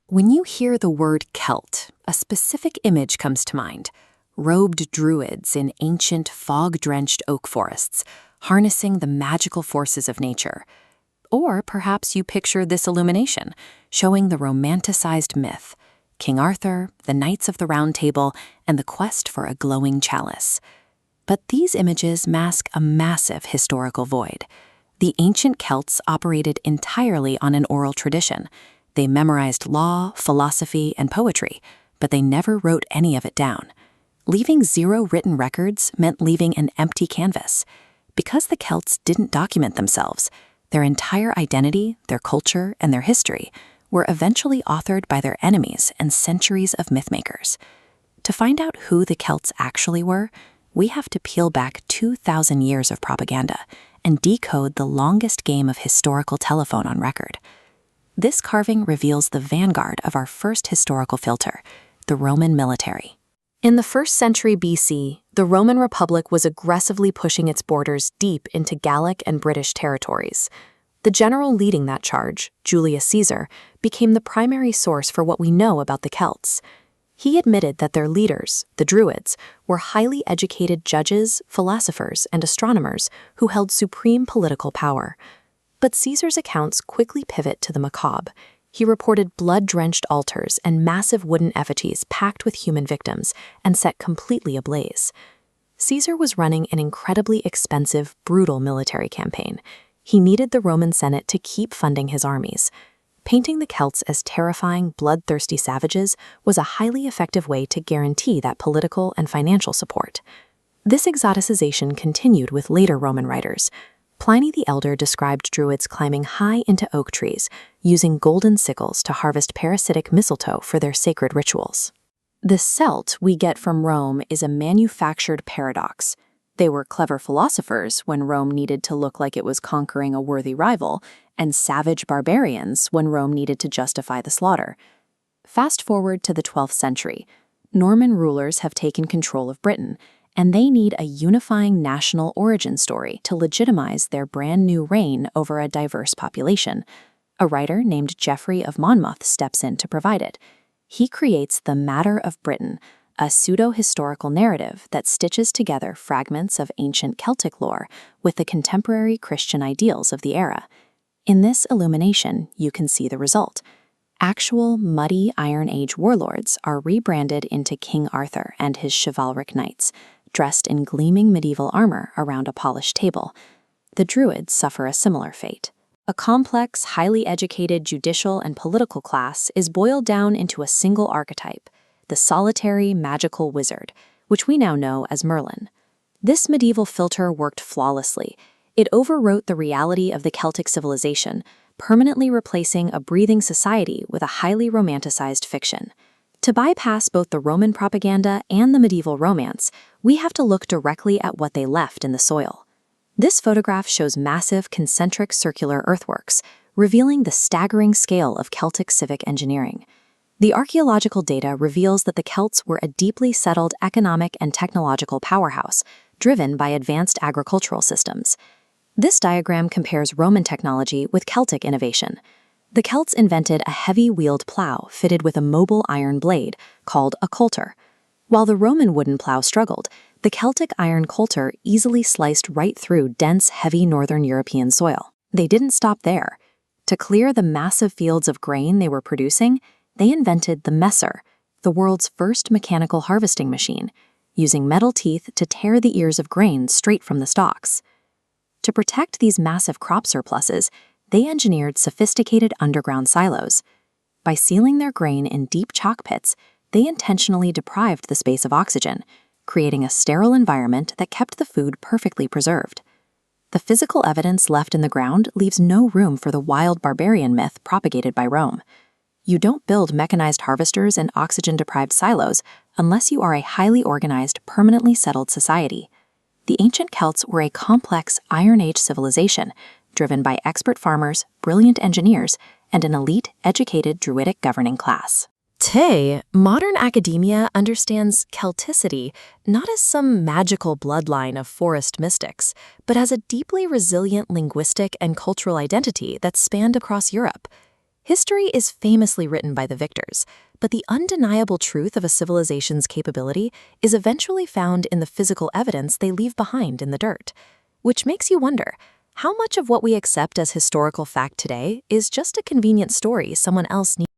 When you hear the word Celt, a specific image comes to mind: robed druids in ancient, fog-drenched oak forests, harnessing the magical forces of nature. Or perhaps you picture this illumination, showing the romanticized myth: King Arthur, the Knights of the Round Table, and the quest for a glowing chalice. But these images mask a massive historical void. The ancient Celts operated entirely on an oral tradition. They memorized law, philosophy, and poetry, but they never wrote any of it down. Leaving zero written records meant leaving an empty canvas. Because the Celts didn't document themselves, their entire identity, their culture, and their history were eventually authored by their enemies and centuries of mythmakers. To find out who the Celts actually were, we have to peel back 2,000 years of propaganda and decode the longest game of historical telephone on record. This carving reveals the vanguard of our first historical filter, the Roman military. In the 1st century BC, the Roman Republic was aggressively pushing its borders deep into Gallic and British territories. The general leading that charge, Julius Caesar, became the primary source for what we know about the Celts. He admitted that their leaders, the Druids, were highly educated judges, philosophers, and astronomers who held supreme political power. But Caesar's accounts quickly pivot to the macabre. He reported blood-drenched altars and massive wooden effigies packed with human victims and set completely ablaze. Caesar was running an incredibly expensive, brutal military campaign. He needed the Roman Senate to keep funding his armies. Painting the Celts as terrifying, bloodthirsty savages was a highly effective way to guarantee that political and financial support. This exoticization continued with later Roman writers. Pliny the Elder described Druids climbing high into oak trees, using golden sickles to harvest parasitic mistletoe for their sacred rituals. The Celt we get from Rome is a manufactured paradox. They were clever philosophers when Rome needed to look like it was conquering a worthy rival, and savage barbarians when Rome needed to justify the slaughter. Fast forward to the 12th century. Norman rulers have taken control of Britain, and they need a unifying national origin story to legitimize their brand new reign over a diverse population. A writer named Geoffrey of Monmouth steps in to provide it. He creates the Matter of Britain, a pseudo-historical narrative that stitches together fragments of ancient Celtic lore with the contemporary Christian ideals of the era. In this illumination, you can see the result. Actual, muddy Iron Age warlords are rebranded into King Arthur and his chivalric knights, dressed in gleaming medieval armor around a polished table. The Druids suffer a similar fate. A complex, highly educated judicial and political class is boiled down into a single archetype: the solitary, magical wizard, which we now know as Merlin. This medieval filter worked flawlessly. It overwrote the reality of the Celtic civilization, permanently replacing a breathing society with a highly romanticized fiction. To bypass both the Roman propaganda and the medieval romance, we have to look directly at what they left in the soil. This photograph shows massive concentric circular earthworks, revealing the staggering scale of Celtic civic engineering. The archaeological data reveals that the Celts were a deeply settled economic and technological powerhouse, driven by advanced agricultural systems. This diagram compares Roman technology with Celtic innovation. The Celts invented a heavy-wheeled plow fitted with a mobile iron blade called a coulter. While the Roman wooden plow struggled, the Celtic iron coulter easily sliced right through dense, heavy northern European soil. They didn't stop there. To clear the massive fields of grain they were producing, they invented the Messor, the world's first mechanical harvesting machine, using metal teeth to tear the ears of grain straight from the stalks. To protect these massive crop surpluses, they engineered sophisticated underground silos. By sealing their grain in deep chalk pits, they intentionally deprived the space of oxygen, creating a sterile environment that kept the food perfectly preserved. The physical evidence left in the ground leaves no room for the wild barbarian myth propagated by Rome. You don't build mechanized harvesters and oxygen-deprived silos unless you are a highly organized, permanently settled society. The ancient Celts were a complex Iron Age civilization, driven by expert farmers, brilliant engineers, and an elite, educated Druidic governing class. Today, modern academia understands Celticity not as some magical bloodline of forest mystics, but as a deeply resilient linguistic and cultural identity that spanned across Europe. History is famously written by the victors, but the undeniable truth of a civilization's capability is eventually found in the physical evidence they leave behind in the dirt. Which makes you wonder, how much of what we accept as historical fact today is just a convenient story someone else needs?